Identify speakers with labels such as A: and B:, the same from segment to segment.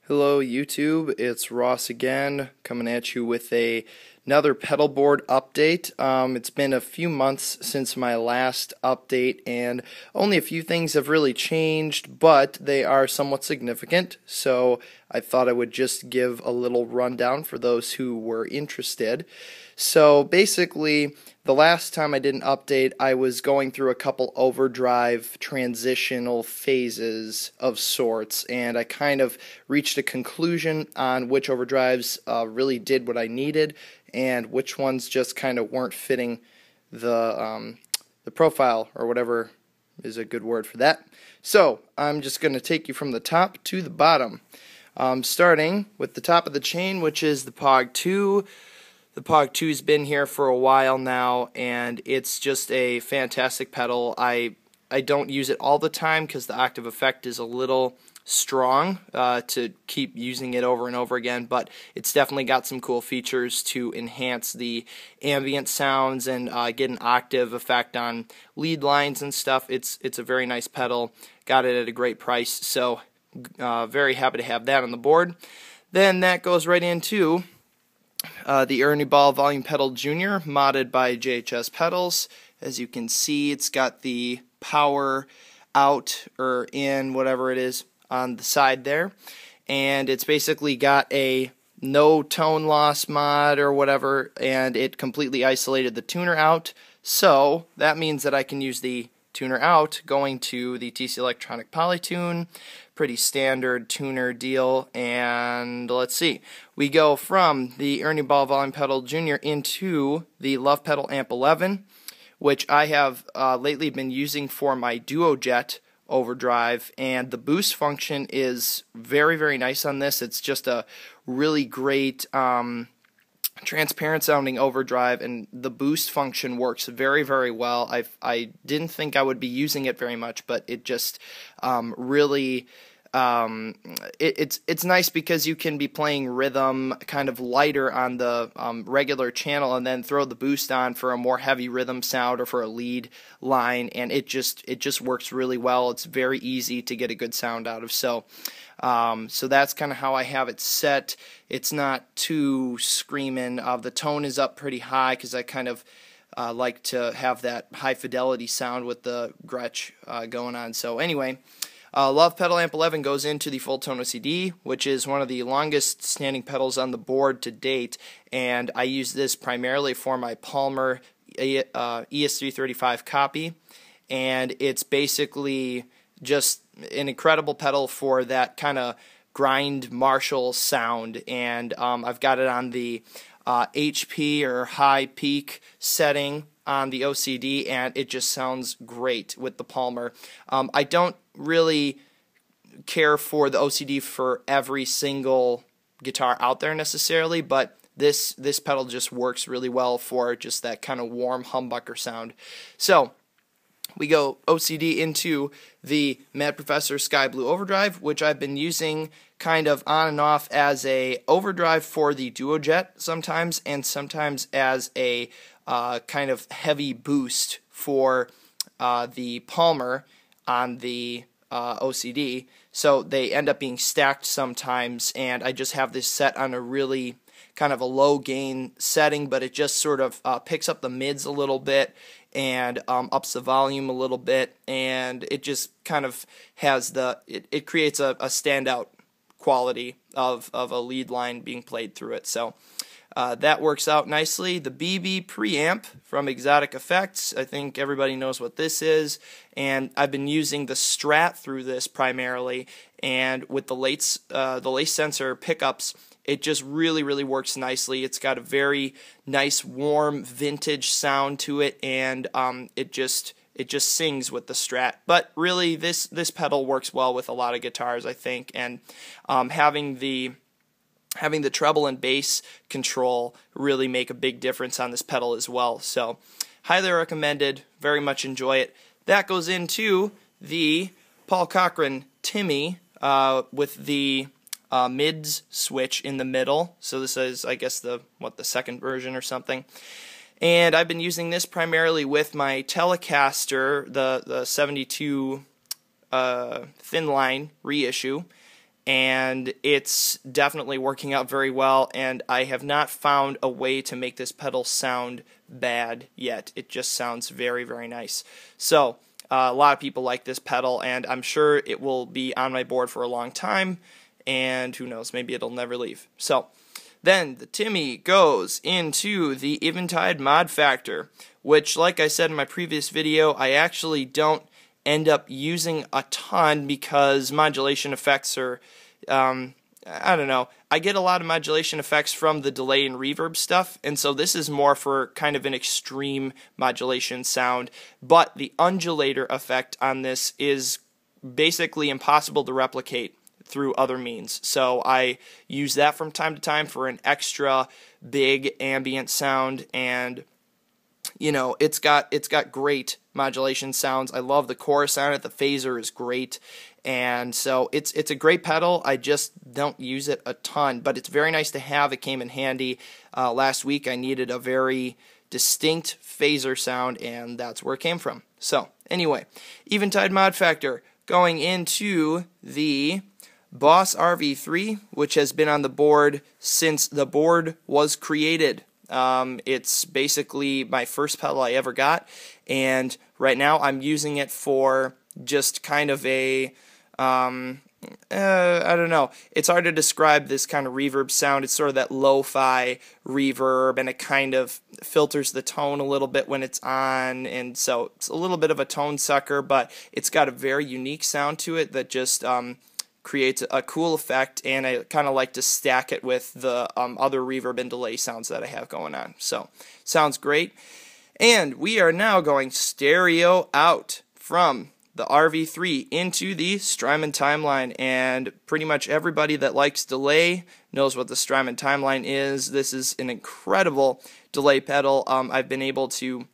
A: Hello YouTube, it's Ross again, coming at you with another Pedalboard update. It's been a few months since my last update and only a few things have really changed, but they are somewhat significant, so I thought I would just give a little rundown for those who were interested. So basically, the last time I did an update, I was going through a couple overdrive transitional phases of sorts, and I kind of reached a conclusion on which overdrives really did what I needed, and which ones just kind of weren't fitting the profile, or whatever is a good word for that. So I'm just going to take you from the top to the bottom, starting with the top of the chain, which is the Pog 2. The Pog 2's been here for a while now, and it's just a fantastic pedal. I don't use it all the time because the octave effect is a little strong to keep using it over and over again, but it's definitely got some cool features to enhance the ambient sounds and get an octave effect on lead lines and stuff. It's a very nice pedal. Got it at a great price, so very happy to have that on the board. Then that goes right into the Ernie Ball Volume Pedal Junior, modded by JHS Pedals. As you can see, it's got the power out or in, whatever it is, on the side there. And it's basically got a no tone loss mod or whatever, and it completely isolated the tuner out. So that means that I can use the tuner out going to the TC Electronic Polytune. Pretty standard tuner deal, and let's see, we go from the Ernie Ball Volume Pedal Junior into the Love Pedal Amp 11, which I have lately been using for my Duo Jet overdrive, and the boost function is very, very nice on this. It's just a really great transparent sounding overdrive, and the boost function works very, very well. I didn't think I would be using it very much, but it just really it's nice because you can be playing rhythm kind of lighter on the regular channel and then throw the boost on for a more heavy rhythm sound or for a lead line, and it just works really well. It's very easy to get a good sound out of. So that's kind of how I have it set. It's not too screaming. The tone is up pretty high because I kind of like to have that high fidelity sound with the Gretsch going on. So anyway, Love Pedal Amp 11 goes into the Full Tone OCD, which is one of the longest standing pedals on the board to date, and I use this primarily for my Palmer ES335 copy, and it's basically just an incredible pedal for that kind of grind Marshall sound, and I've got it on the HP or high peak setting on the OCD, and it just sounds great with the Palmer. I don't really care for the OCD for every single guitar out there necessarily, but this pedal just works really well for just that kind of warm humbucker sound. So we go OCD into the Mad Professor Sky Blue Overdrive, which I've been using kind of on and off as a overdrive for the Duo Jet sometimes, and sometimes as a kind of heavy boost for the Palmer on the OCD. So they end up being stacked sometimes, and I just have this set on a really kind of a low gain setting, but it just sort of picks up the mids a little bit and ups the volume a little bit, and it just kind of has it creates a standout quality of a lead line being played through it. So that works out nicely. The BB Preamp from Exotic Effects, I think everybody knows what this is, and I've been using the Strat through this primarily, and with the lace sensor pickups, it just really, really works nicely. It's got a very nice, warm, vintage sound to it, and it just sings with the Strat. But really, this pedal works well with a lot of guitars, I think, and having the treble and bass control really make a big difference on this pedal as well. So highly recommended, very much enjoy it. That goes into the Paul Cochran Timmy with the mids switch in the middle. So this is, I guess, the second version or something. And I've been using this primarily with my Telecaster, the 72 Thinline Reissue. and it's definitely working out very well, and I have not found a way to make this pedal sound bad yet. It just sounds very, very nice. So a lot of people like this pedal, and I'm sure it will be on my board for a long time, and who knows, maybe it'll never leave. So then the Timmy goes into the Eventide ModFactor, which, like I said in my previous video, I actually don't end up using a ton because modulation effects are, I don't know, I get a lot of modulation effects from the delay and reverb stuff, and so this is more for kind of an extreme modulation sound, but the undulator effect on this is basically impossible to replicate through other means. So I use that from time to time for an extra big ambient sound, and you know, it's got great modulation sounds. I love the chorus on it. The phaser is great, and so it's a great pedal. I just don't use it a ton, but it's very nice to have. It came in handy. Last week I needed a very distinct phaser sound, and that's where it came from. So anyway, Eventide ModFactor going into the Boss RV3, which has been on the board since the board was created. It's basically my first pedal I ever got, and right now I'm using it for just kind of a, I don't know, it's hard to describe this kind of reverb sound. It's sort of that lo-fi reverb, and it kind of filters the tone a little bit when it's on, and so it's a little bit of a tone sucker, but it's got a very unique sound to it that just creates a cool effect, and I kind of like to stack it with the other reverb and delay sounds that I have going on. So, sounds great. And we are now going stereo out from the RV3 into the Strymon Timeline, and pretty much everybody that likes delay knows what the Strymon Timeline is. This is an incredible delay pedal. I've been able to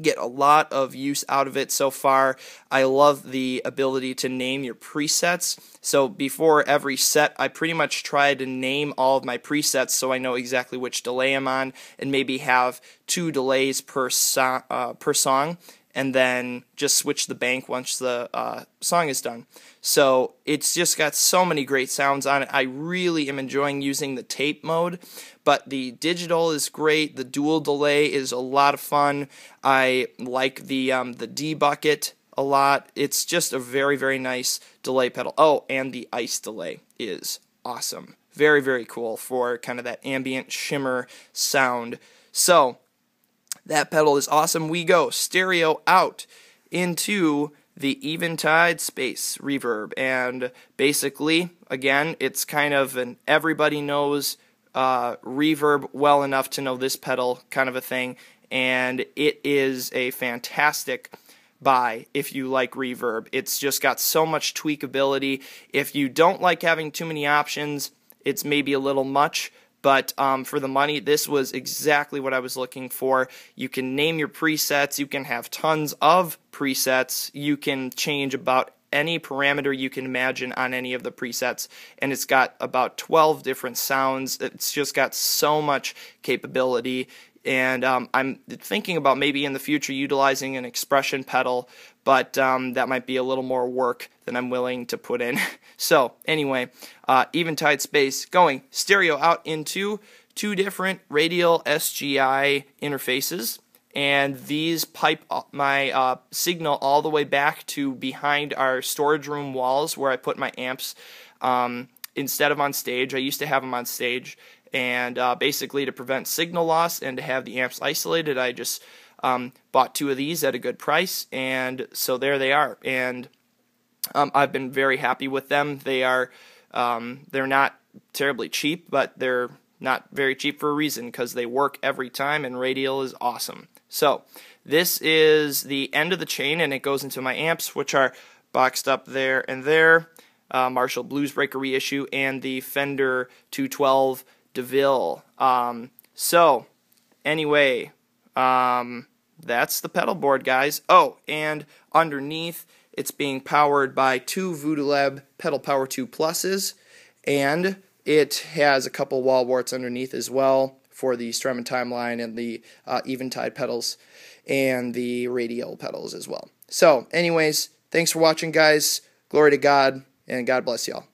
A: get a lot of use out of it so far. I love the ability to name your presets. So before every set, I pretty much try to name all of my presets so I know exactly which delay I'm on, and maybe have 2 delays per song, and then just switch the bank once the song is done. So it's just got so many great sounds on it. I really am enjoying using the tape mode, but the digital is great. The dual delay is a lot of fun. I like the D bucket a lot. It's just a very, very nice delay pedal. Oh, and the ice delay is awesome. Very, very cool for kind of that ambient shimmer sound. So that pedal is awesome. We go stereo out into the Eventide Space Reverb, and basically, again, it's kind of an everybody knows reverb well enough to know this pedal kind of a thing, and it is a fantastic buy if you like reverb. It's just got so much tweakability. If you don't like having too many options, it's maybe a little much, but for the money, this was exactly what I was looking for. You can name your presets, you can have tons of presets, you can change about any parameter you can imagine on any of the presets, and it's got about 12 different sounds. It's just got so much capability, and I'm thinking about maybe in the future utilizing an expression pedal, but that might be a little more work than I'm willing to put in. So anyway, Eventide Space going stereo out into 2 different Radial SGI interfaces, and these pipe my signal all the way back to behind our storage room walls where I put my amps instead of on stage. I used to have them on stage, and basically to prevent signal loss and to have the amps isolated, I just bought 2 of these at a good price, and so there they are. And I've been very happy with them. They are they're not terribly cheap, but they're not very cheap for a reason, because they work every time, and Radial is awesome. So this is the end of the chain, and it goes into my amps, which are boxed up there and there. Marshall Bluesbreaker reissue and the Fender 212 Deville. So anyway, that's the pedal board, guys. Oh, and underneath, it's being powered by 2 Voodoo Lab Pedal Power 2 Pluses, and it has a couple wall-warts underneath as well for the Strymon Timeline and the Eventide pedals and the Radial pedals as well. So anyways, thanks for watching, guys. Glory to God, and God bless y'all.